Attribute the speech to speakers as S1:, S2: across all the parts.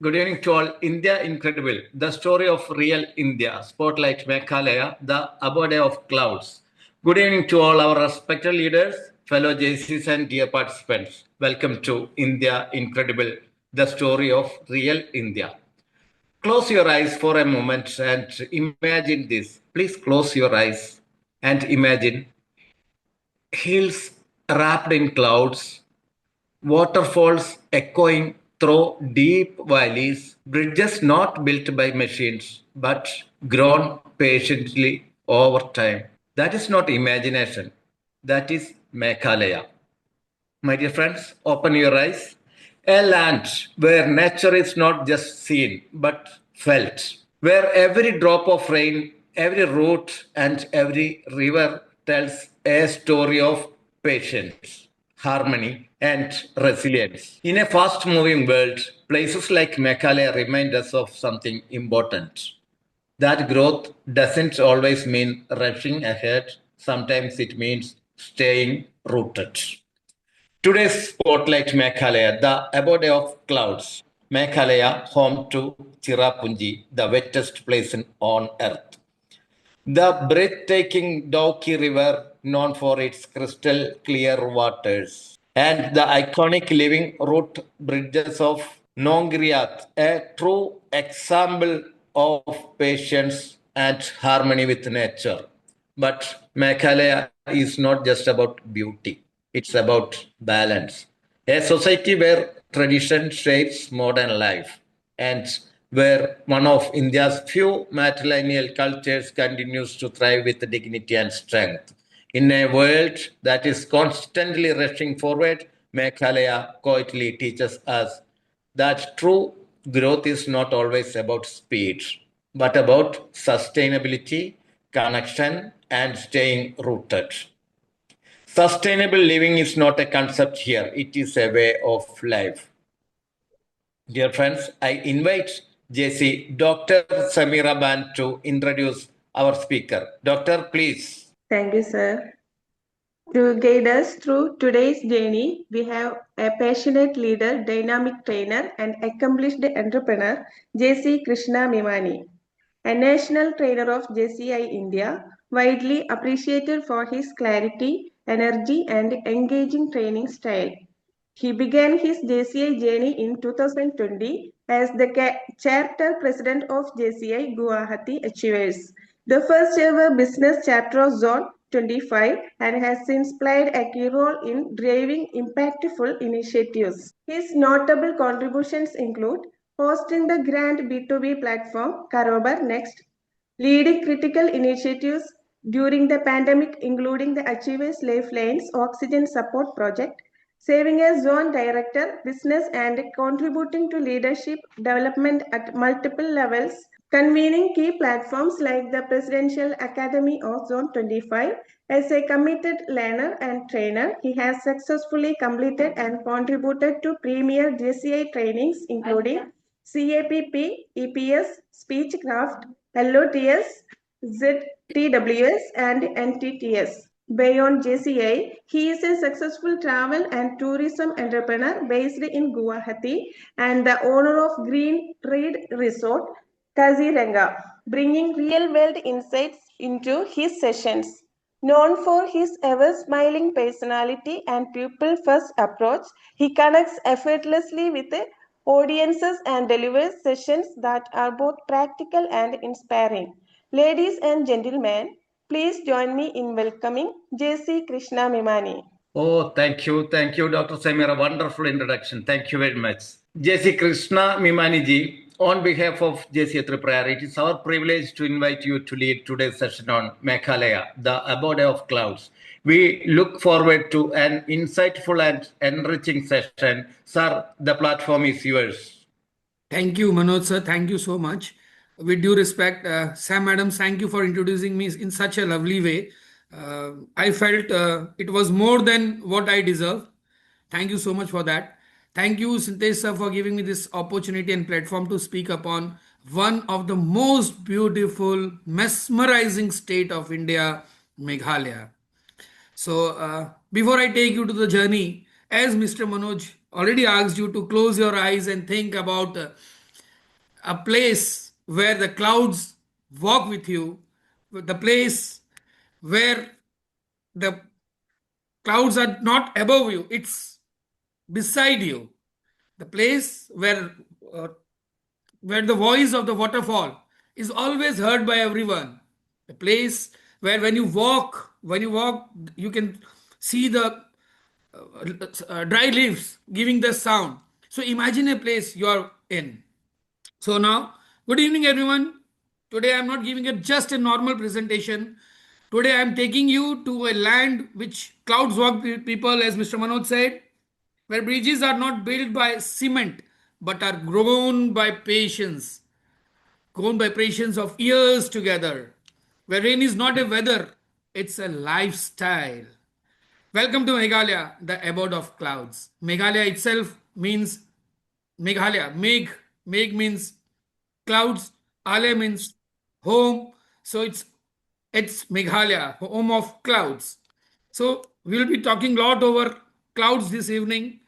S1: Good evening to all. India Incredible, the story of real India. Spotlight Meghalaya, the abode of clouds. Good evening to all our respected leaders, fellow JCs, and dear participants. Welcome to India Incredible, the story of real India. Close your eyes for a moment and imagine this. Please close your eyes and imagine hills wrapped in clouds, waterfalls echoing through deep valleys, bridges not built by machines but grown patiently over time. That is not imagination, that is Meghalaya. My dear friends, open your eyes. A land where nature is not just seen but felt, where every drop of rain, every root, and every river tells a story of patience, harmony, and resilience. In a fast moving world, places like Meghalaya remind us of something important. That growth doesn't always mean rushing ahead, sometimes it means staying rooted. Today's spotlight Meghalaya, the abode of clouds. Meghalaya, home to Chirapunji, the wettest place on earth. The breathtaking Dauki River, known for its crystal clear waters, and the iconic living root bridges of Nongriat, a true example of patience and harmony with nature. But Meghalaya is not just about beauty, it's about balance. A society where tradition shapes modern life and where one of India's few matrilineal cultures continues to thrive with dignity and strength. In a world that is constantly rushing forward, Meghalaya quietly teaches us that true growth is not always about speed, but about sustainability, connection, and staying rooted. Sustainable living is not a concept here, it is a way of life. Dear friends, I invite JC Dr. Samira Ban to introduce our speaker. Doctor, please.
S2: Thank you, sir. To guide us through today's journey, we have a passionate leader, dynamic trainer, and accomplished entrepreneur, JC Krrishna Mimani, a national trainer of JCI India, widely appreciated for his clarity, energy, and engaging training style. He began his JCI journey in 2020 as the chapter president of JCI Guwahati Achievers, the first ever business chapter of Zone 25, and has since played a key role in driving impactful initiatives. His notable contributions include hosting the grand B2B platform Karobar Next, leading critical initiatives during the pandemic, including the Achievers Lifelines Oxygen Support Project, serving as zone director, business, and contributing to leadership development at multiple levels, convening key platforms like the Presidential Academy of Zone 25. As a committed learner and trainer, he has successfully completed and contributed to premier JCI trainings, including CAPP, EPS, Speechcraft, LOTS, ZTWS, and NTTS. Beyond JCI, he is a successful travel and tourism entrepreneur based in Guwahati and the owner of Green Trade Resort, Kaziranga, bringing real-world insights into his sessions. Known for his ever-smiling personality and people-first approach, he connects effortlessly with audiences and delivers sessions that are both practical and inspiring. Ladies and gentlemen, please join me in welcoming JC Krishna Mimani.
S1: Oh, thank you. Thank you, Dr. Samira. Wonderful introduction. Thank you very much. JC Krishna Mimani ji, on behalf of JCI Triprayar, it is our privilege to invite you to lead today's session on Meghalaya, the abode of clouds. We look forward to an insightful and enriching session. Sir, the platform is yours.
S3: Thank you, Manoj sir. Thank you so much. With due respect, Sam Adams, thank you for introducing me in such a lovely way. I felt it was more than what I deserve. Thank you so much for that. Thank you, Sintesh sir, for giving me this opportunity and platform to speak upon one of the most beautiful, mesmerizing state of India, Meghalaya. So, before I take you to the journey, as Mr. Manoj already asked you to close your eyes and think about a place where the clouds walk with you, the place where the clouds are not above you, it's beside you, the place uh, where the voice of the waterfall is always heard by everyone, the place where when you walk you can see the dry leaves giving the sound. So imagine a place you are in. So now, good evening, everyone. Today I am not giving it just a normal presentation. Today I am taking you to a land which clouds walk people, as Mr. Manoj said, where bridges are not built by cement but are grown by patience of years together, where rain is not a weather, it's a lifestyle. Welcome to Meghalaya, the abode of clouds. Meghalaya itself means Meghalaya. Meg means clouds. Ale means home. So it's Meghalaya, home of clouds. So we'll be talking a lot over clouds this evening.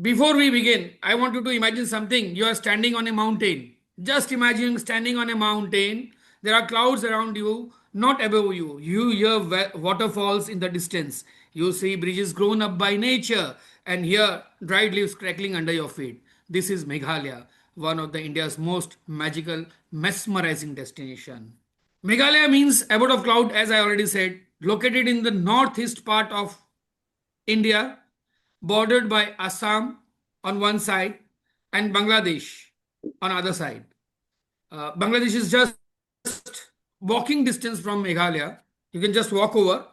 S3: Before we begin, I want you to imagine something. You are standing on a mountain. Just imagine standing on a mountain. There are clouds around you, not above you. You hear waterfalls in the distance. You see bridges grown up by nature, and hear dried leaves crackling under your feet. This is Meghalaya, one of the India's most magical, mesmerizing destination. Meghalaya means abode of cloud, as I already said, located in the northeast part of India, bordered by Assam on one side and Bangladesh on other side. Bangladesh is just walking distance from Meghalaya. You can just walk over.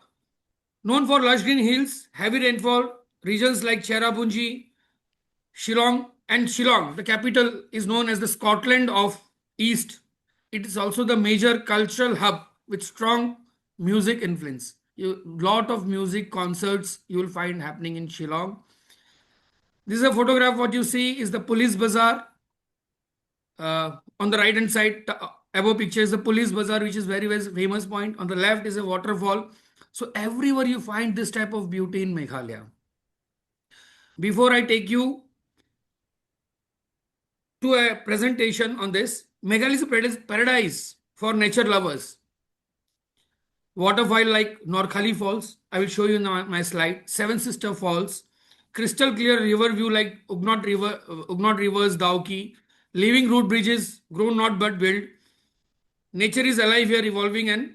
S3: Known for lush green hills, heavy rainfall, regions like Cherrapunji, Shillong, the capital, is known as the Scotland of East. It is also the major cultural hub with strong music influence. Lot of music concerts you will find happening in Shillong. This is a photograph. What you see is the police bazaar. On the right hand side, above picture is the police bazaar, which is very, very famous point. On the left is a waterfall. So everywhere you find this type of beauty in Meghalaya. Before I take you to a presentation on this, Meghalaya is a paradise for nature lovers. Waterfall like Norkhali Falls, I will show you in my slide. Seven Sister Falls, crystal clear river view like Ugnaught Rivers, Dauki, living root bridges, grown not but built. Nature is alive here, evolving and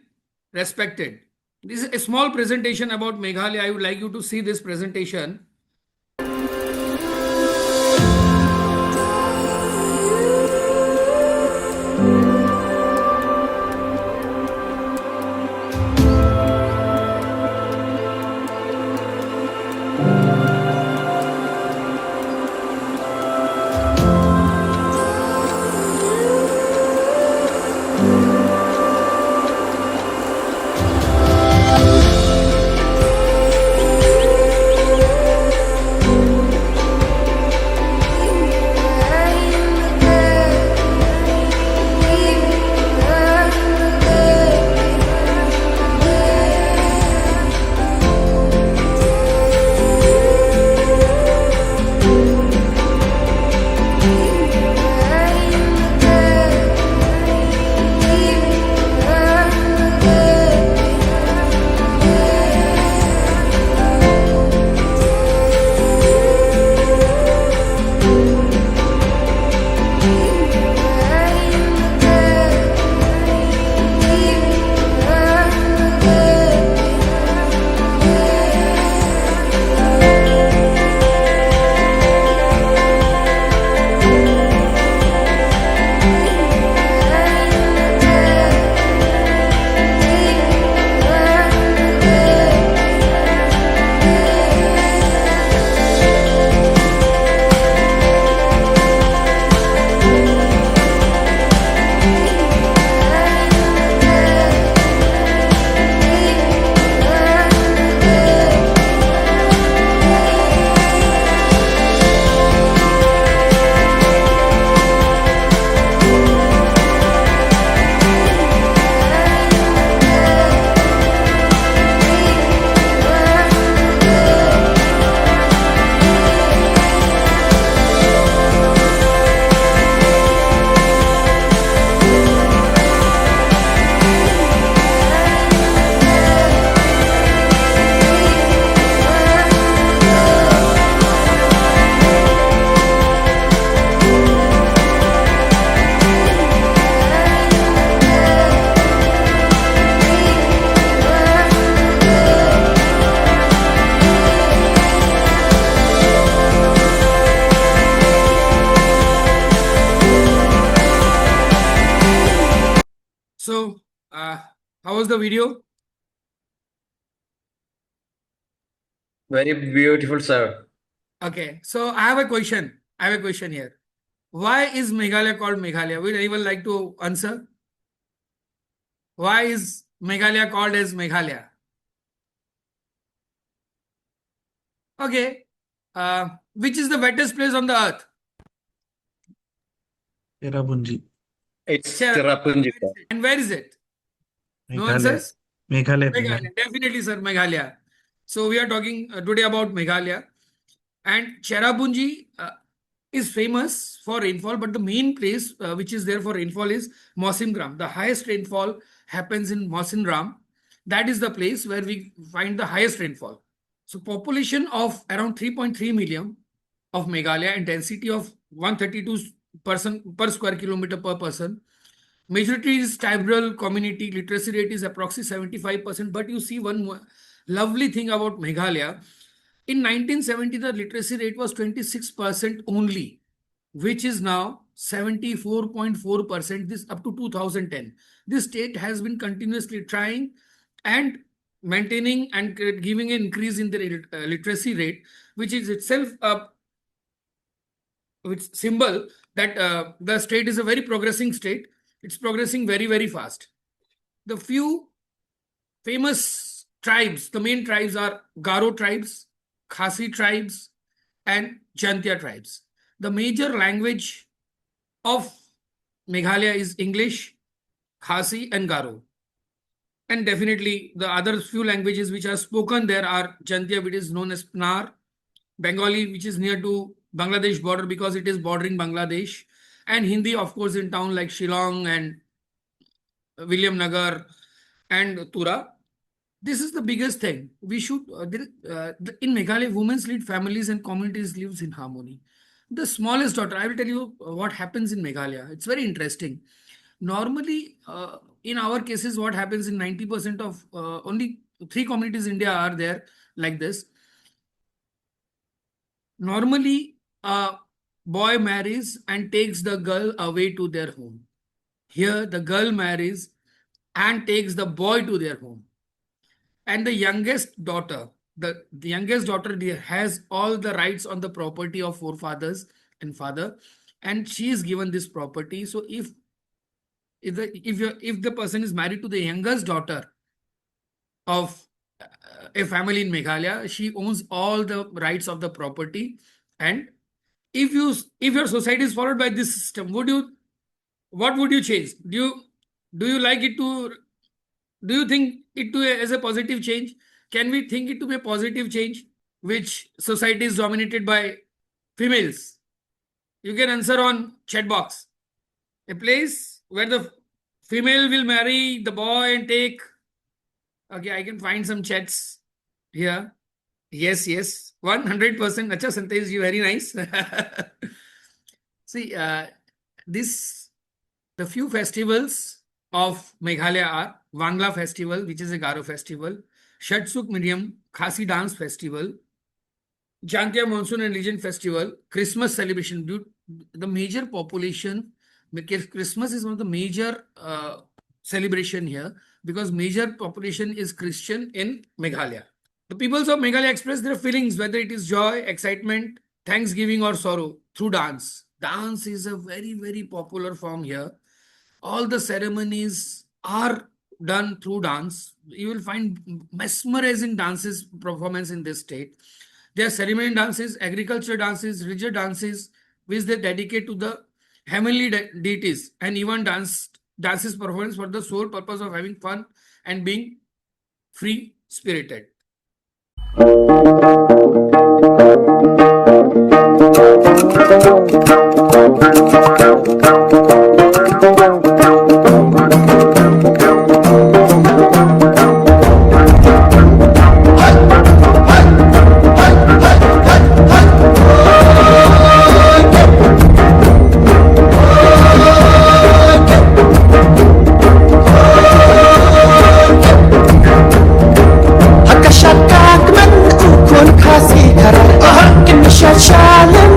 S3: respected. This is a small presentation about Meghalaya. I would like you to see this presentation. How was the video?
S1: Very beautiful, sir.
S3: Okay, so I have a question. Here. Why is Meghalaya called Meghalaya? Would anyone like to answer? Why is Meghalaya called as Meghalaya? Okay. Which is the wettest place on the earth?
S4: Cherrapunji.
S1: It's
S3: Cherrapunji.
S1: Tirappunji, sir.
S3: And where is it? No
S4: Meghalaya.
S3: answers?
S4: Meghalaya.
S3: Meghalaya. Definitely, sir, Meghalaya. So we are talking today about Meghalaya. And Cherrapunji is famous for rainfall, but the main place which is there for rainfall is Mausimgram. The highest rainfall happens in Mausimgram. That is the place where we find the highest rainfall. So population of around 3.3 million of Meghalaya and density of 132 person per square kilometer per person. Majority is tribal community. Literacy rate is approximately 75%. But you see one lovely thing about Meghalaya. In 1970, the literacy rate was 26% only, which is now 74.4%. This up to 2010. This state has been continuously trying and maintaining and giving an increase in the literacy rate, which is itself a symbol that the state is a very progressing state. It's progressing very, very fast. The few famous tribes, the main tribes are Garo tribes, Khasi tribes, and Jantia tribes. The major language of Meghalaya is English, Khasi, and Garo. And definitely the other few languages which are spoken there are Jantia, which is known as Pnar, Bengali, which is near to Bangladesh border because it is bordering Bangladesh, and Hindi, of course, in town like Shillong and William Nagar and Tura. This is the biggest thing. We should, in Meghalaya, women lead families and communities lives in harmony. The smallest daughter, I will tell you what happens in Meghalaya. It's very interesting. Normally, in our cases, what happens in 90% of only 3 communities in India are there like this. Normally, a boy marries and takes the girl away to their home. Here, the girl marries and takes the boy to their home. And the youngest daughter, the youngest daughter has all the rights on the property of forefathers and father, and she is given this property. So if the person is married to the youngest daughter of a family in Meghalaya, she owns all the rights of the property. And if your society is followed by this system, what would you change? Do you like it to? Do you think it to as a positive change? Can we think it to be a positive change, which society is dominated by females? You can answer on chat box. A place where the female will marry the boy and take. Okay, I can find some chats here. Yes, 100%. Acha, Santesh, you very nice. See, the few festivals of Meghalaya are Wangla festival, which is a Garo festival, Shatsuk Miriam Khasi dance festival, Jantia Monsoon and Legend festival, Christmas celebration. The major population, because Christmas is one of the major celebration here, because major population is Christian in Meghalaya. The peoples of Meghalaya express their feelings, whether it is joy, excitement, thanksgiving, or sorrow, through dance. Dance is a very, very popular form here. All the ceremonies are done through dance. You will find mesmerizing dances performance in this state. There are ceremony dances, agriculture dances, religious dances, which they dedicate to the heavenly deities, and even dances performance for the sole purpose of having fun and being free spirited.
S5: Shashalim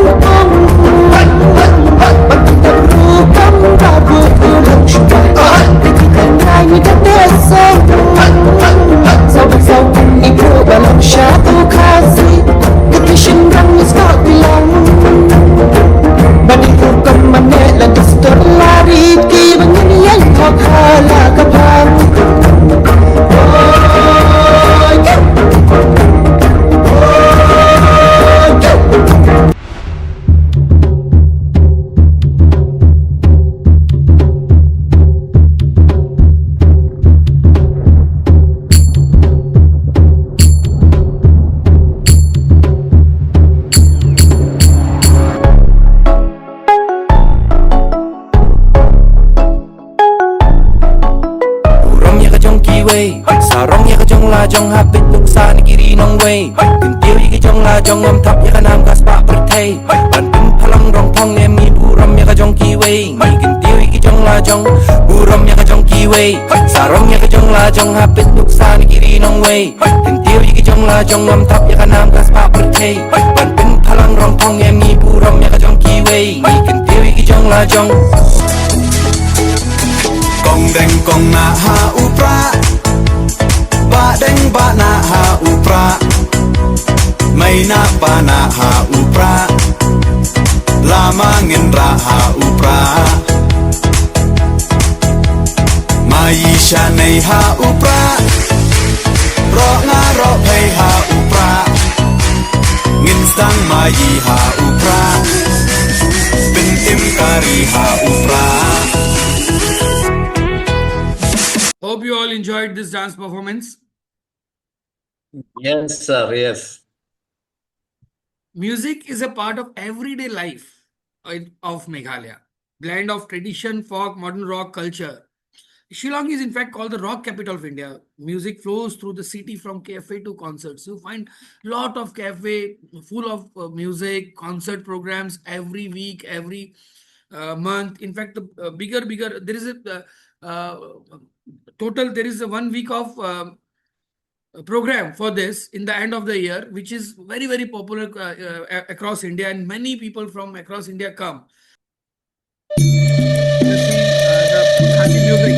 S4: la jong hapit tuk sa ni kiri nong way tin tiêu yi jong la jong am thap ya nam gas pa per thai ban pim phalang rong thong em mi buram ya jong ki way mi tin tiêu yi jong la jong buram ya jong ki way sarom ya jong la jong hapit tuk sa ni kiri nong way tin tiêu yi jong la jong am thap ya nam gas pa per thai ban pim phalang rong thong em mi buram ya jong ki way mi tin tiêu yi jong la jong
S5: Kong deng kong na ha upra ba deng ba na ha upra mai na pa na ha upra lama ngin ra ha upra mai sha nei ha upra ro nga ro phai ha upra ngin sang mai ha upra bin tim kari ha upra.
S3: Hope you all enjoyed this dance performance.
S1: Yes, sir. Yes.
S3: Music is a part of everyday life of Meghalaya. Blend of tradition, folk, modern rock culture. Shillong is in fact called the rock capital of India. Music flows through the city from cafe to concerts. You find lot of cafe full of music, concert programs every week, every month. In fact, the bigger there is there is a 1 week of program for this in the end of the year, which is very popular across India, and many people from across India come to see the Khasi music.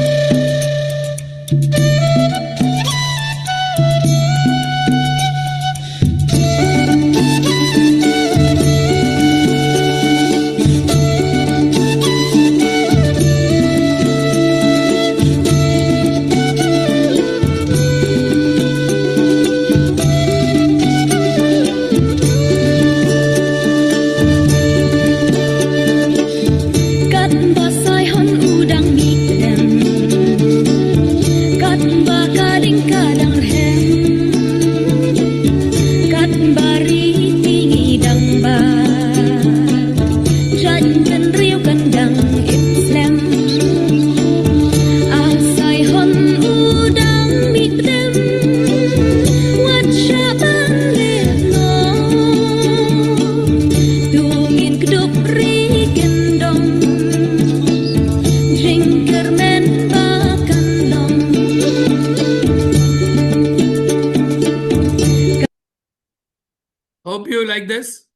S3: Hope you like this.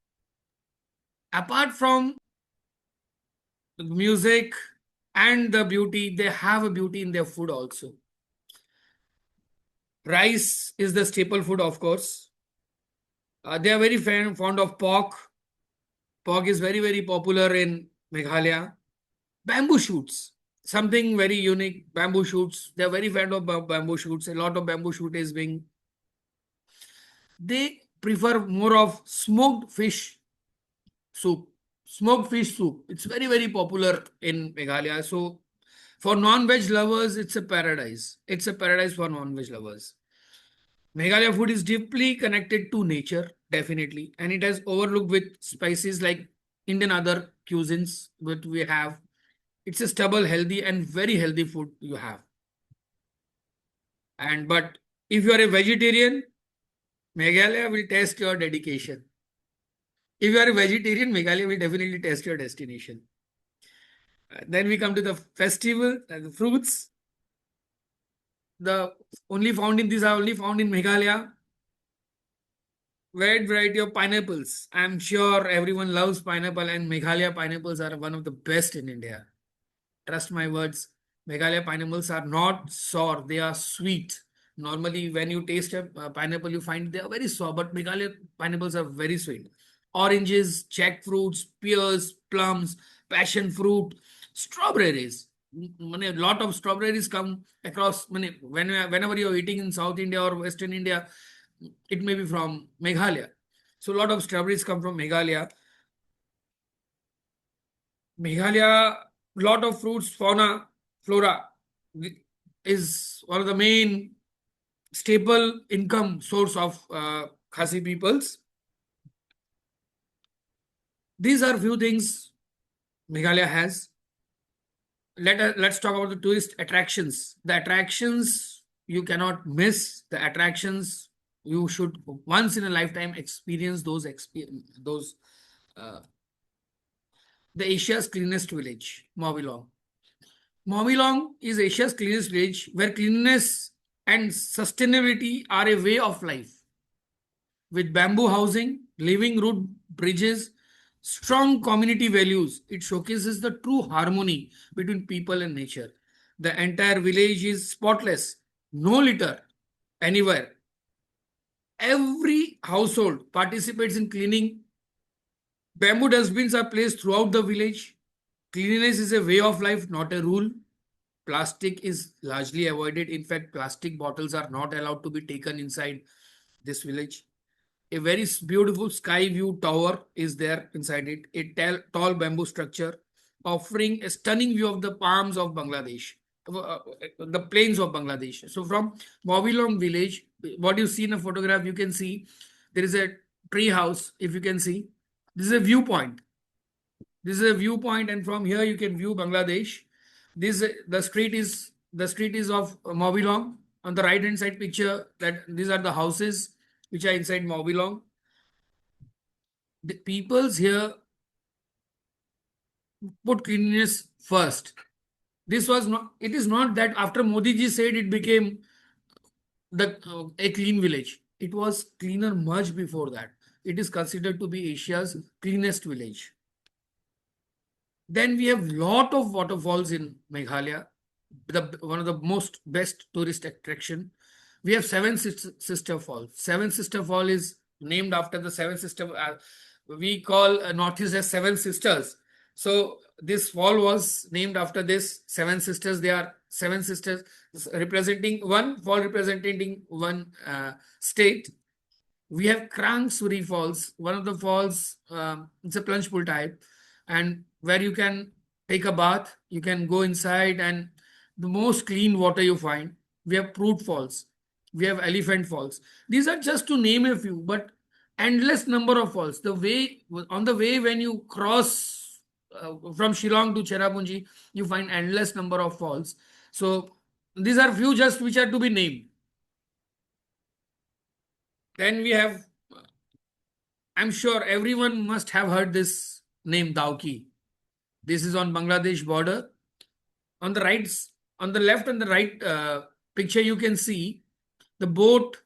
S3: Apart from the music and the beauty, they have a beauty in their food also. Rice is the staple food, of course. They are very fond of pork. Pork is very popular in Meghalaya. Bamboo shoots, something very unique. Bamboo shoots, they are very fond of bamboo shoots. A lot of bamboo shoot is being. They prefer more of smoked fish soup. Smoked fish soup. It's very popular in Meghalaya. So for non-veg lovers, it's a paradise. It's a paradise for non-veg lovers. Meghalaya food is deeply connected to nature, definitely, and it has overlooked with spices like Indian other cuisines that we have. It's a stable, healthy, and very healthy food you have. And but if you are a vegetarian, Meghalaya will test your dedication. If you are a vegetarian, Meghalaya will definitely test your destination. Then we come to the festival and the fruits. These are only found in Meghalaya. Wide variety of pineapples. I'm sure everyone loves pineapple, and Meghalaya pineapples are one of the best in India. Trust my words. Meghalaya pineapples are not sour, they are sweet. Normally, when you taste a pineapple, you find they are very sour, but Meghalaya pineapples are very sweet. Oranges, jackfruits, pears, plums, passion fruit, strawberries. A lot of strawberries come across. Whenever you're eating in South India or Western India, it may be from Meghalaya. So a lot of strawberries come from Meghalaya. Meghalaya, lot of fruits, flora is one of the main staple income source of Khasi peoples. These are few things Meghalaya has. Let's talk about the tourist attractions. The attractions you cannot miss the attractions. You should once in a lifetime experience those the Asia's cleanest village, Mobilong. Mobilong is Asia's cleanest village where cleanliness and sustainability are a way of life. With bamboo housing, living root bridges, strong community values, it showcases the true harmony between people and nature. The entire village is spotless, no litter anywhere. Every household participates in cleaning. Bamboo dustbins are placed throughout the village. Cleanliness is a way of life, not a rule. Plastic is largely avoided. In fact, plastic bottles are not allowed to be taken inside this village. A very beautiful sky view tower is there inside it. A tall bamboo structure offering a stunning view of the palms of Bangladesh, the plains of Bangladesh. So from Mobilong village, what you see in a photograph, you can see there is a tree house. If you can see, this is a viewpoint. This is a viewpoint, and from here you can view Bangladesh. The street is of Mobilong. On the right hand side picture, that these are the houses which are inside Mobilong. The peoples here put cleanliness first. This was not. It is not that after Modi ji said it became a clean village. It was cleaner much before that. It is considered to be Asia's cleanest village. Then we have lot of waterfalls in Meghalaya, one of the most best tourist attraction. We have Seven Sister Falls. Seven Sister Fall is named after the Seven Sister. We call Northeast as Seven Sisters. So this fall was named after this Seven Sisters. They are seven sisters representing one fall, representing one state. We have Krang Suri Falls. One of the falls, it's a plunge pool type, and where you can take a bath, you can go inside, and the most clean water you find. We have Proot Falls. We have Elephant Falls. These are just to name a few, but endless number of falls. On the way when you cross from Shillong to Cherrapunji, you find endless number of falls. So these are few just which are to be named. Then we have, I'm sure everyone must have heard this name, Dauki. This is on Bangladesh border. On the right, on the left and the right picture, you can see the boat.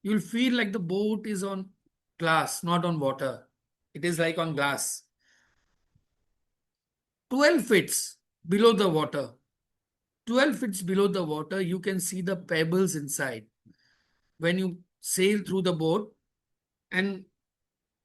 S3: You'll feel like the boat is on glass, not on water. It is like on glass. 12 feet below the water. 12 feet below the water, you can see the pebbles inside. When you sail through the boat, and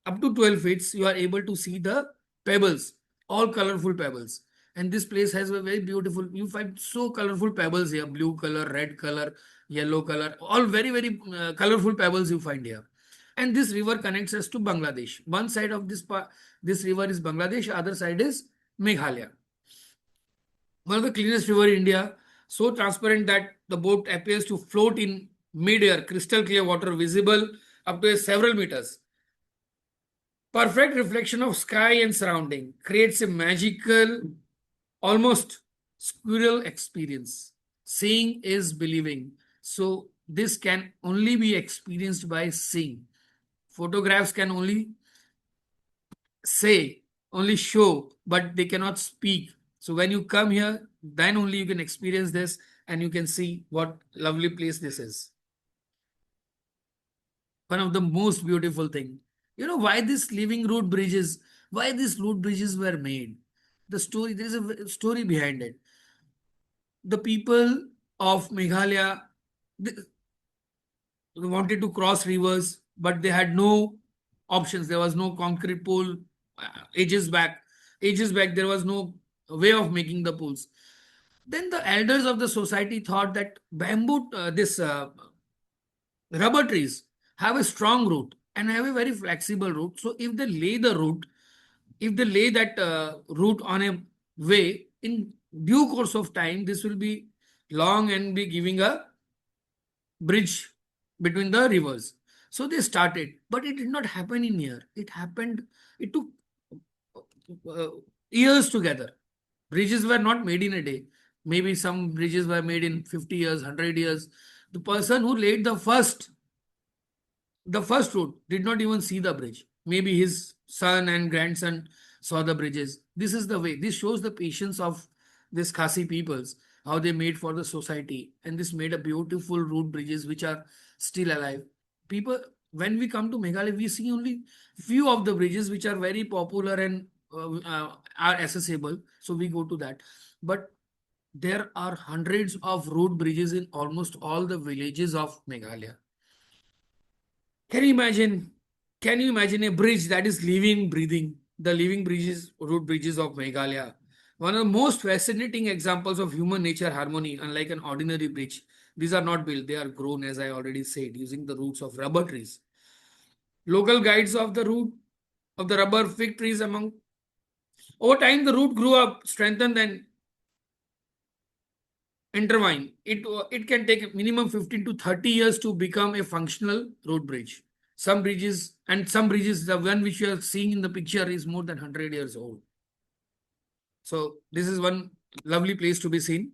S3: up to 12 feet, you are able to see the pebbles, all colorful pebbles. And this place has a very beautiful, you find so colorful pebbles here, blue color, red color, yellow color, all very, very colorful pebbles you find here. And this river connects us to Bangladesh. One side of this river is Bangladesh, other side is Meghalaya. One of the cleanest river in India, so transparent that the boat appears to float in mid-air, crystal clear water visible up to several meters. Perfect reflection of sky and surrounding creates a magical, almost spiritual experience. Seeing is believing. So this can only be experienced by seeing. Photographs can only say, only show, but they cannot speak. So when you come here, then only you can experience this and you can see what lovely place this is. One of the most beautiful thing. You know why these why these root bridges were made? The story, there is a story behind it. The people of Meghalaya, they wanted to cross rivers, but they had no options. There was no concrete pool. Ages back, there was no way of making the pools. Then the elders of the society thought that rubber trees have a strong root and have a very flexible root. So if they lay that root on a way, in due course of time, this will be long and be giving a bridge between the rivers. So they started, but it did not happen in year. It took years together. Bridges were not made in a day. Maybe some bridges were made in 50 years, 100 years. The person who laid the first road did not even see the bridge. Maybe his son and grandson saw the bridges. This is the way. This shows the patience of these Khasi peoples, how they made for the society. And this made a beautiful road bridges which are still alive. People, when we come to Meghalaya, we see only few of the bridges which are very popular and are accessible. So we go to that. But there are hundreds of road bridges in almost all the villages of Meghalaya. Can you imagine? Can you imagine a bridge that is living, breathing? The living bridges, road bridges of Meghalaya. One of the most fascinating examples of human nature harmony, unlike an ordinary bridge. These are not built, they are grown, as I already said, using the roots of rubber trees. Local guides of the root of the rubber fig trees among. Over time, the root grew up, strengthened, and intertwined. It can take minimum 15 to 30 years to become a functional road bridge. Some bridges, the one which you are seeing in the picture is more than 100 years old. So this is one lovely place to be seen.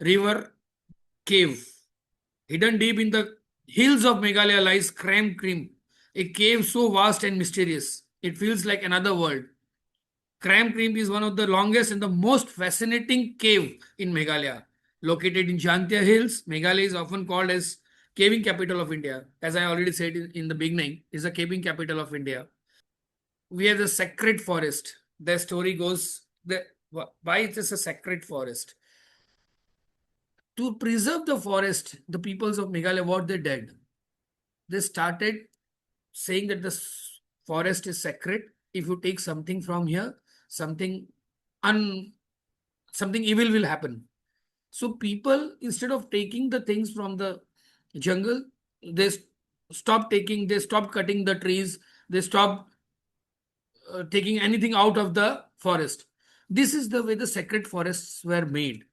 S3: River cave. Hidden deep in the hills of Meghalaya lies Kram Krim, a cave so vast and mysterious. It feels like another world. Kram Krim is one of the longest and the most fascinating cave in Meghalaya. Located in Jantia Hills, Meghalaya is often called as caving capital of India. As I already said in the beginning, is the caving capital of India. We have the sacred forest. The story goes, why it is a sacred forest? To preserve the forest, the peoples of Meghalaya, what they did? They started saying that the forest is sacred. If you take something from here, something something evil will happen. So people, instead of taking the things from the jungle, they they stopped cutting the trees, they stopped taking anything out of the forest. This is the way the sacred forests were made.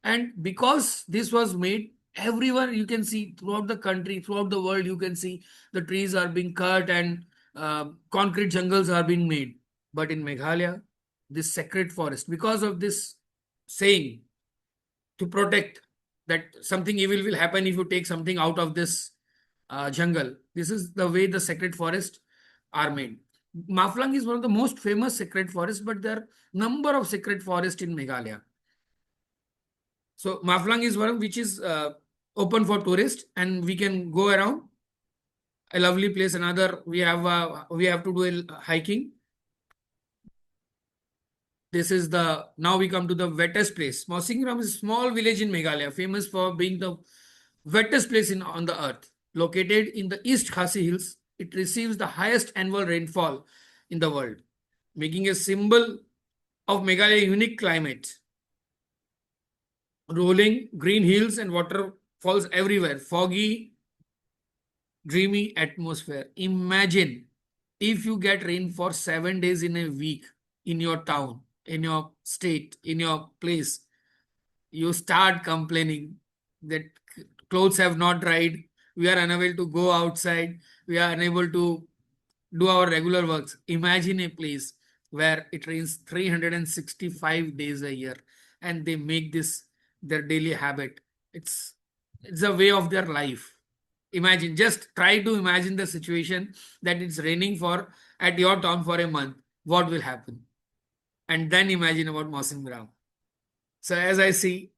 S3: And because this was made, everywhere you can see throughout the country, throughout the world, you can see the trees are being cut and concrete jungles are being made. But in Meghalaya, this sacred forest, because of this saying to protect that something evil will happen if you take something out of this jungle. This is the way the sacred forests are made. Maflang is one of the most famous sacred forests, but there are number of sacred forests in Meghalaya. So Maflang is one which is open for tourists and we can go around. A lovely place. Another we have to do a hiking. This is now we come to the wettest place. Mausingram is a small village in Meghalaya, famous for being the wettest place on the earth. Located in the East Khasi Hills, it receives the highest annual rainfall in the world, making a symbol of Meghalaya's unique climate. Rolling green hills and waterfalls everywhere. Foggy, dreamy atmosphere. Imagine if you get rain for 7 days in a week in your town, in your state, in your place. You start complaining that clothes have not dried. We are unable to go outside. We are unable to do our regular works. Imagine a place where it rains 365 days a year and they make this their daily habit. It's a way of their life. Imagine, just try to imagine the situation that it's raining at your town for a month. What will happen? And then imagine about Mausimgram. So as I say,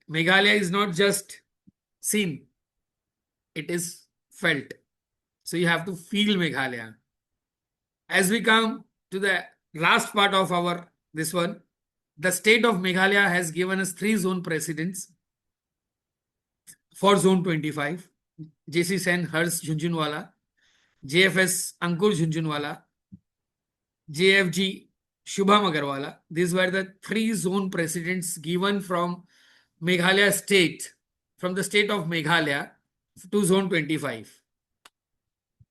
S3: Meghalaya is not just seen, it is felt. So you have to feel Meghalaya. As we come to the last part of this one, the state of Meghalaya has given us 3 zone presidents for zone 25. JC Sen Hers Jhunjhunwala, JFS Ankur Jhunjhunwala, JFG Shubham Agarwala. These were the 3 zone presidents given from Meghalaya state, from the state of Meghalaya to zone 25.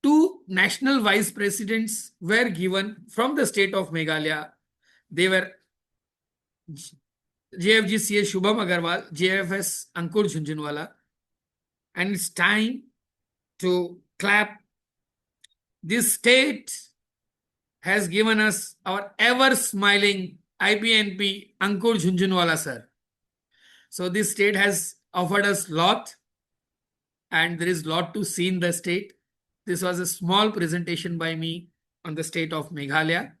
S3: 2 national vice presidents were given from the state of Meghalaya. They were JFGCA Shubham Agarwal, JFS Ankur Jhunjhunwala. And it's time to clap. This state has given us our ever smiling IPNP Ankur Jhunjhunwala sir. So this state has offered us lot, and there is lot to see in the state. This was a small presentation by me on the state of Meghalaya.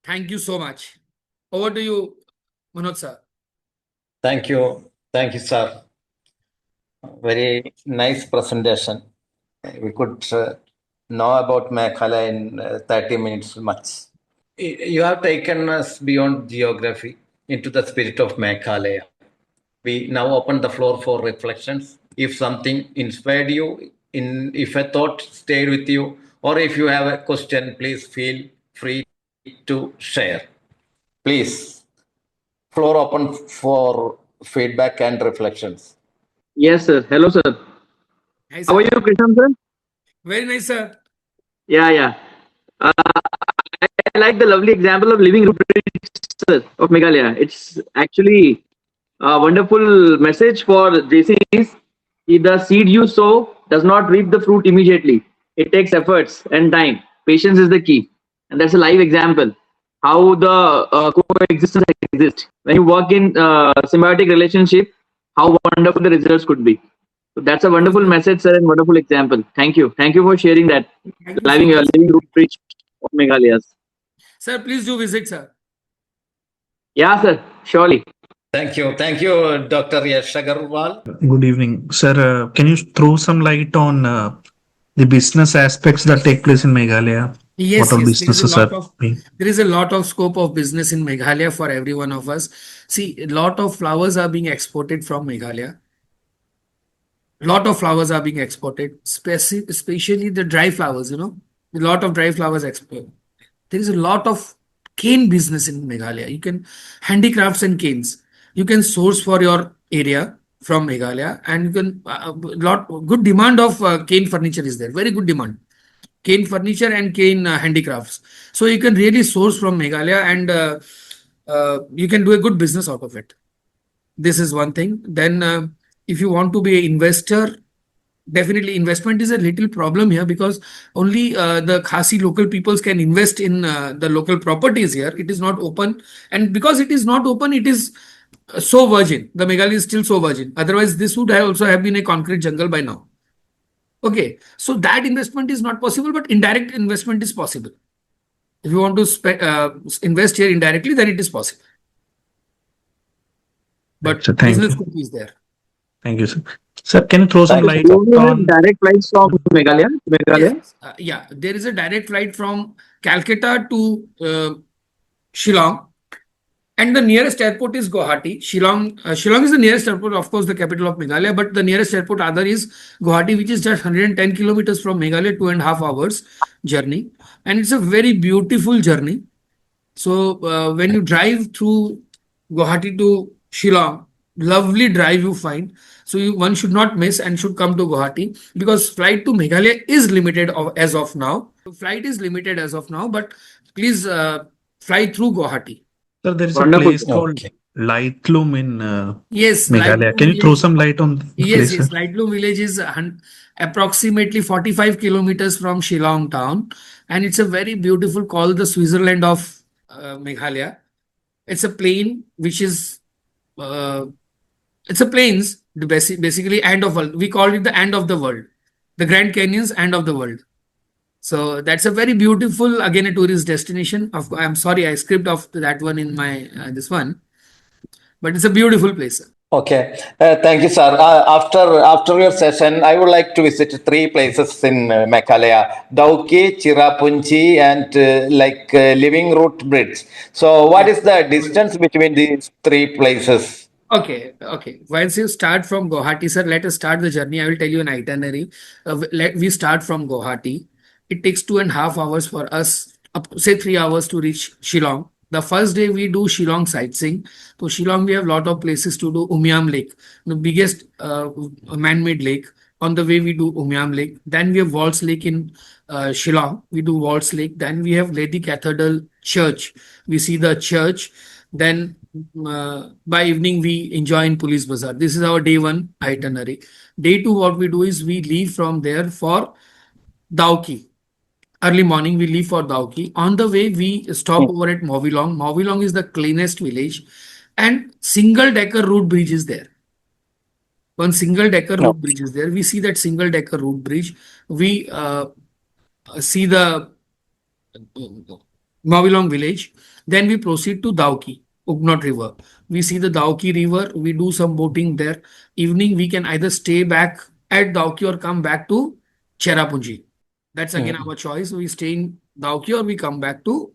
S3: Thank you so much. Over to you, Manoj sir.
S1: Thank you. Thank you, sir. Very nice presentation. We could know about Meghalaya in 30 minutes much. You have taken us beyond geography into the spirit of Meghalaya. We now open the floor for reflections. If something inspired you, if a thought stayed with you, or if you have a question, please feel free to share. Please, floor open for feedback and reflections.
S6: Yes, sir. Hello, sir.
S3: Hi,
S6: How are you,
S3: sir.
S6: Krishna, sir?
S3: Very nice, sir.
S6: Yeah. I like the lovely example of living root bridge, sir, of Meghalaya. It's actually a wonderful message for JCs. The seed you sow does not reap the fruit immediately. It takes efforts and time. Patience is the key. And that's a live example how the coexistence exists. When you work in symbiotic relationship, how wonderful the results could be. So that's a wonderful message, sir, and wonderful example. Thank you. Thank you for sharing that.
S3: Thank you so much.
S6: Living root bridge of Meghalaya.
S3: Sir, please do visit, sir.
S6: Yeah, sir. Surely.
S1: Thank you. Thank you, Dr. Yash Agarwal.
S7: Good evening, sir. Can you throw some light on the business aspects that take place in Meghalaya?
S3: Yes,
S7: What all
S3: yes.
S7: businesses are being?
S3: There is a lot of scope of business in Meghalaya for every one of us. See, a lot of flowers are being exported from Meghalaya. Lot of flowers are being exported, especially the dry flowers, a lot of dry flowers export. There is a lot of cane business in Meghalaya. You can handicrafts and canes. You can source for your area from Meghalaya, and you can good demand of cane furniture is there. Very good demand. Cane furniture and cane handicrafts. So you can really source from Meghalaya, and you can do a good business out of it. This is one thing. Then, if you want to be an investor, definitely investment is a little problem here because only the Khasi local peoples can invest in the local properties here. It is not open, and because it is not open, it is so virgin. The Meghalaya is still so virgin. Otherwise, this would also have been a concrete jungle by now. Okay, so that investment is not possible, but indirect investment is possible. If you want to invest here indirectly, then it is possible. But
S7: So thank
S3: business
S7: you.
S3: scope is there.
S7: Thank you, sir. Sir, can you throw some light
S6: Do you have
S7: on?
S6: direct flights from Meghalaya?
S3: Yes, yeah, there is a direct flight from Calcutta to Shillong, and the nearest airport is Guwahati. Shillong is the nearest airport, of course, the capital of Meghalaya, but the nearest airport other is Guwahati, which is just 110 kilometers from Meghalaya, 2.5 hours journey, and it's a very beautiful journey. So when you drive through Guwahati to Shillong, lovely drive you find. So one should not miss and should come to Guwahati because flight to Meghalaya is limited as of now. Flight is limited as of now, but please fly through Guwahati.
S7: Sir, there is a
S6: Wonderful.
S7: place called Lightloom in
S3: Yes,
S7: Meghalaya. Can you throw some light on the place,
S3: Yes,
S7: sir?
S3: Lightloom village is approximately 45 kilometers from Shillong town, and it's a very beautiful, called the Switzerland of Meghalaya. It's a plain which is it's a plains basically end of world. We call it the end of the world, the Grand Canyon's end of the world. So that's a very beautiful, again, a tourist destination. I'm sorry, I skipped off that one in my this one, but it's a beautiful place.
S1: Okay, thank you, sir. After your session, I would like to visit 3 places in Meghalaya: Dauki, Chirapunchi, and Living Root Bridge. So, what is the distance between these 3 places?
S3: Okay. Once you start from Guwahati, sir, let us start the journey. I will tell you an itinerary. We start from Guwahati. It takes 2.5 hours for us, say 3 hours to reach Shillong. The first day we do Shillong sightseeing. So Shillong, we have a lot of places to do. Umyam Lake, the biggest man-made lake. On the way we do Umyam Lake. Then we have Waltz Lake in Shillong. We do Waltz Lake. Then we have Lady Cathedral Church. We see the church. Then by evening we enjoy in Police Bazaar. This is our day 1 itinerary. Day 2, what we do is we leave from there for Dauki. Early morning we leave for Dauki. On the way we stop over at Movilong. Movilong is the cleanest village, and single decker root bridge is there. one single decker root bridge is there. We see that single decker root bridge. We see the Mavilong village. Then we proceed to Dauki, Ugnot River. We see the Dauki River. We do some boating there. Evening, we can either stay back at Dauki or come back to Cherrapunji. That's again our choice. We stay in Dauki or we come back to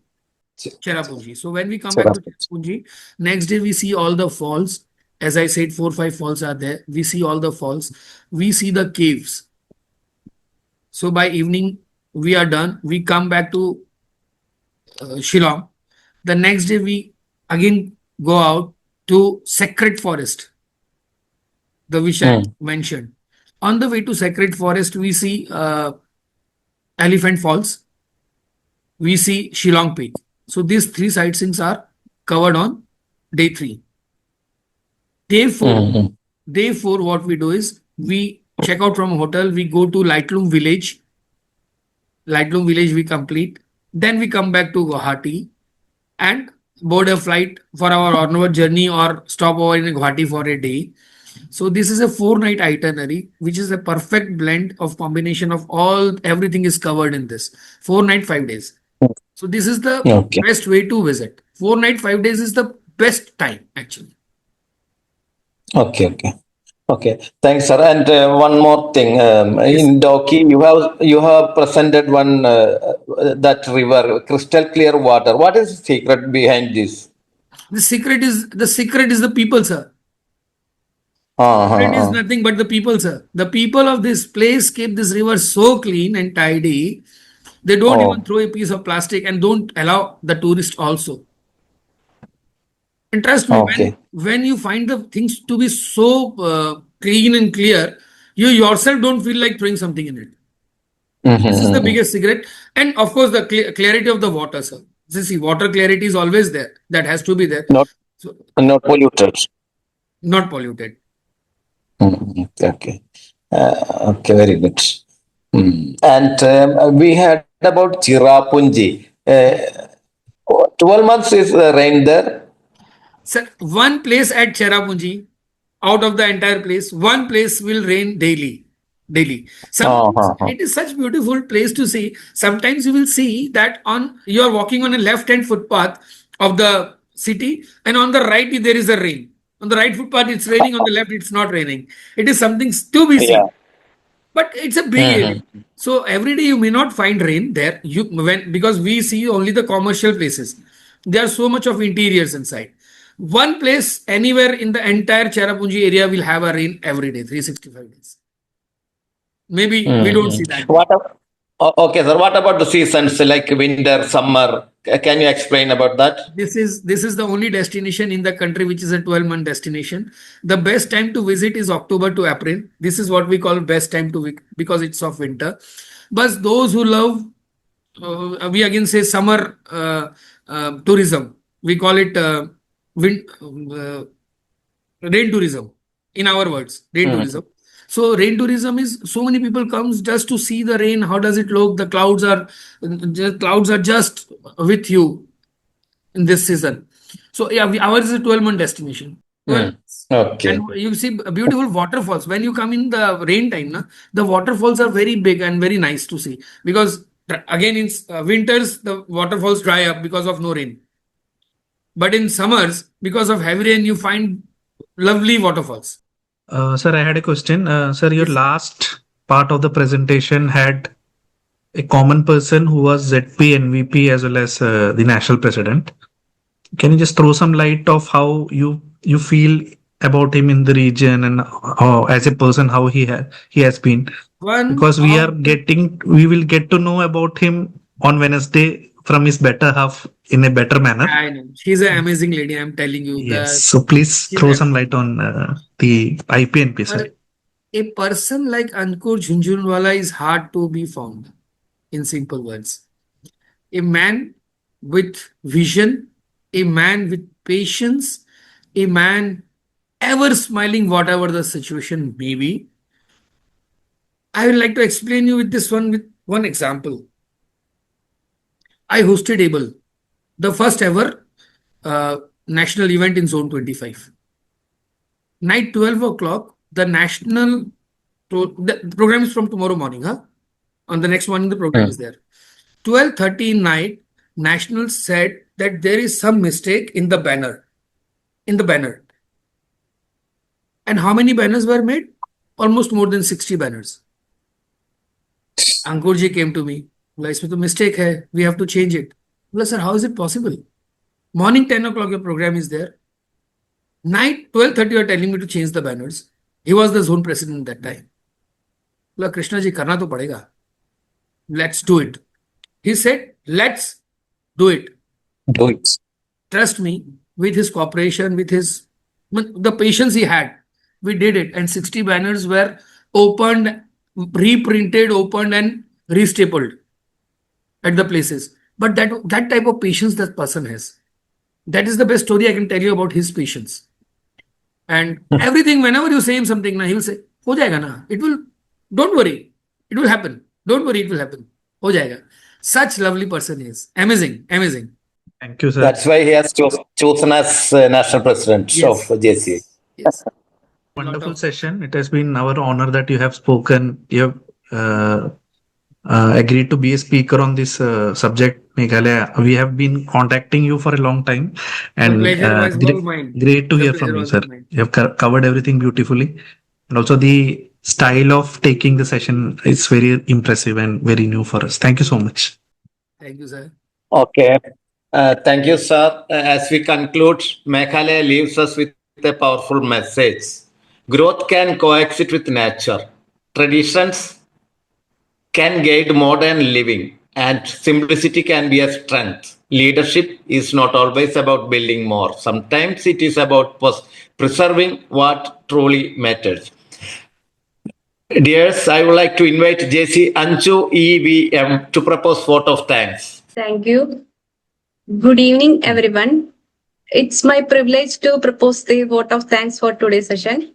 S3: Cherrapunji. So when we come back to Cherrapunji, next day we see all the falls. As I said, 4 or 5 falls are there. We see all the falls. We see the caves. So by evening, we are done. We come back to Shillong. The next day, we again go out to Sacred Forest, the which I mentioned. On the way to Sacred Forest, we see Elephant Falls. We see Shillong Peak. So these 3 sightseeings are covered on day 3. Day 4, what we do is we check out from a hotel. We go to Lightroom Village. Lightroom Village we complete. Then we come back to Guwahati and board a flight for our onward journey or stop over in Guwahati for a day. So this is a 4-night itinerary, which is a perfect blend of combination of everything is covered in this 4 night 5 days. So this is the best way to visit. 4 night 5 days is the best time actually.
S1: Okay. Thanks, sir. And one more thing. In Doki, you have presented one that river, crystal clear water. What is the secret behind this?
S3: The secret is the people, sir. It is nothing but the people, sir. The people of this place keep this river so clean and tidy. They don't even throw a piece of plastic and don't allow the tourist also. And trust me, when you find the things to be so clean and clear, you yourself don't feel like throwing something in it. This is the biggest secret. And of course, the clarity of the water, sir. See, water clarity is always there. That has to be there.
S1: Not polluted.
S3: Not polluted.
S1: Okay, very good. And we heard about Cherrapunji. 12 months is rain there.
S3: Sir, one place at Cherrapunji, out of the entire place, one place will rain daily. It is such beautiful place to see. Sometimes you will see that you are walking on a left-hand footpath of the city, and on the right there is a rain. On the right footpath it's raining, on the left it's not raining. It is something to be seen. But it's a big area. So every day you may not find rain there. Because we see only the commercial places. There are so much of interiors inside. One place anywhere in the entire Cherrapunji area will have a rain every day, 365 days. Maybe we don't see that.
S1: Okay, sir. What about the seasons like winter, summer? Can you explain about that?
S3: This is the only destination in the country which is a 12-month destination. The best time to visit is October to April. This is what we call best time to visit because it's of winter. But those who love, we again say summer tourism. We call it rain tourism. In our words, rain tourism. So rain tourism is so many people comes just to see the rain. How does it look? The clouds are just with you in this season. So yeah, ours is a 12-month destination.
S1: Okay.
S3: And you see beautiful waterfalls. When you come in the rain time, the waterfalls are very big and very nice to see. Because again in winters, the waterfalls dry up because of no rain. But in summers, because of heavy rain, you find lovely waterfalls.
S7: Sir, I had a question. Sir, your last part of the presentation had a common person who was ZP, NVP as well as the national president. Can you just throw some light of how you feel about him in the region and as a person how he has been? Because we will get to know about him on Wednesday from his better half in a better manner.
S3: I know. She's an amazing lady, I'm telling you.
S7: Yes. So please throw some light on the IPNP, sir.
S3: A person like Ankur Jhunjhunwala is hard to be found, in simple words. A man with vision, a man with patience, a man ever smiling whatever the situation may be. I would like to explain you with this one with one example. I hosted ABLE, the first ever national event in Zone 25. Night 12 o'clock, the the program is from tomorrow morning, huh? On the next morning, the program is there. 12:30 night, National said that there is some mistake in the banner. And how many banners were made? Almost more than 60 banners. Ankurji came to me. बोला इसमें तो mistake है. We have to change it. बोला sir, how is it possible? Morning 10 o'clock your program is there. Night 12:30 you are telling me to change the banners. He was the zone president that time. बोला कृष्णा जी करना तो पड़ेगा. Let's do it. He said, let's do it.
S1: Do it.
S3: Trust me, with his cooperation, with the patience he had, we did it. And 60 banners were opened, reprinted, opened, and restapled at the places. But that type of patience that person has. That is the best story I can tell you about his patience. And everything, whenever you say him something, he'll say, ho jayega na. It will, don't worry. It will happen. Don't worry, it will happen. Ho jayega. Such lovely person he is. Amazing. Amazing.
S7: Thank you, sir.
S1: That's why he has chosen as national president of JCI.
S3: Yes.
S7: Wonderful session. It has been our honor that you have spoken. You have agreed to be a speaker on this subject, Meghalaya. We have been contacting you for a long time, and
S3: pleasure was all mine.
S7: great to
S3: The
S7: hear
S3: pleasure
S7: from you,
S3: was
S7: sir.
S3: all mine.
S7: You have covered everything beautifully, and also the style of taking the session is very impressive and very new for us. Thank you so much.
S3: Thank you, sir.
S1: Okay. Thank you, sir. As we conclude, Meghalaya leaves us with a powerful message. Growth can coexist with nature. Traditions can guide modern living, and simplicity can be a strength. Leadership is not always about building more. Sometimes it is about preserving what truly matters. Dears, I would like to invite JC Anju EVM to propose vote of thanks.
S8: Thank you. Good evening, everyone. It's my privilege to propose the vote of thanks for today's session.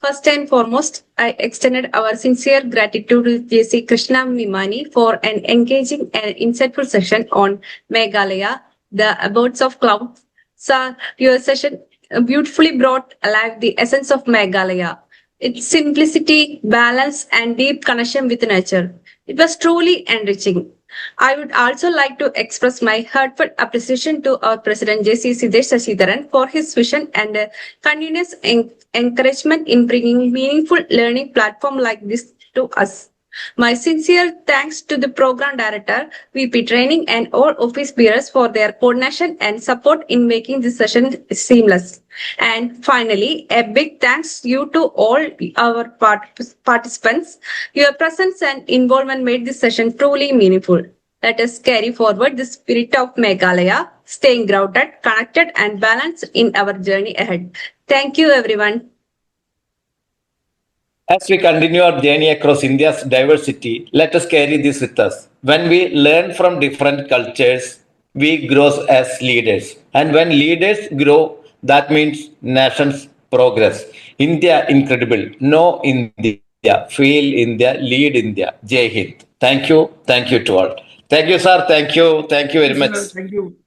S8: First and foremost, I extended our sincere gratitude to JC Krrishna Mimani for an engaging and insightful session on Meghalaya, the abodes of clouds. Sir, your session beautifully brought alive the essence of Meghalaya, its simplicity, balance, and deep connection with nature. It was truly enriching. I would also like to express my heartfelt appreciation to our President JC Sidesh Sasidaran for his vision and continuous encouragement in bringing meaningful learning platform like this to us. My sincere thanks to the Program Director, VP Training, and all office bearers for their coordination and support in making this session seamless. And finally, a big thanks you to all our participants. Your presence and involvement made this session truly meaningful. Let us carry forward the spirit of Meghalaya, staying grounded, connected, and balanced in our journey ahead. Thank you, everyone.
S1: As we continue our journey across India's diversity, let us carry this with us. When we learn from different cultures, we grow as leaders. And when leaders grow, that means nations progress. India incredible. Know India. Feel India. Lead India. Jai Hind. Thank you. Thank you to all. Thank you, sir. Thank you. Thank you very much.
S3: Thank you.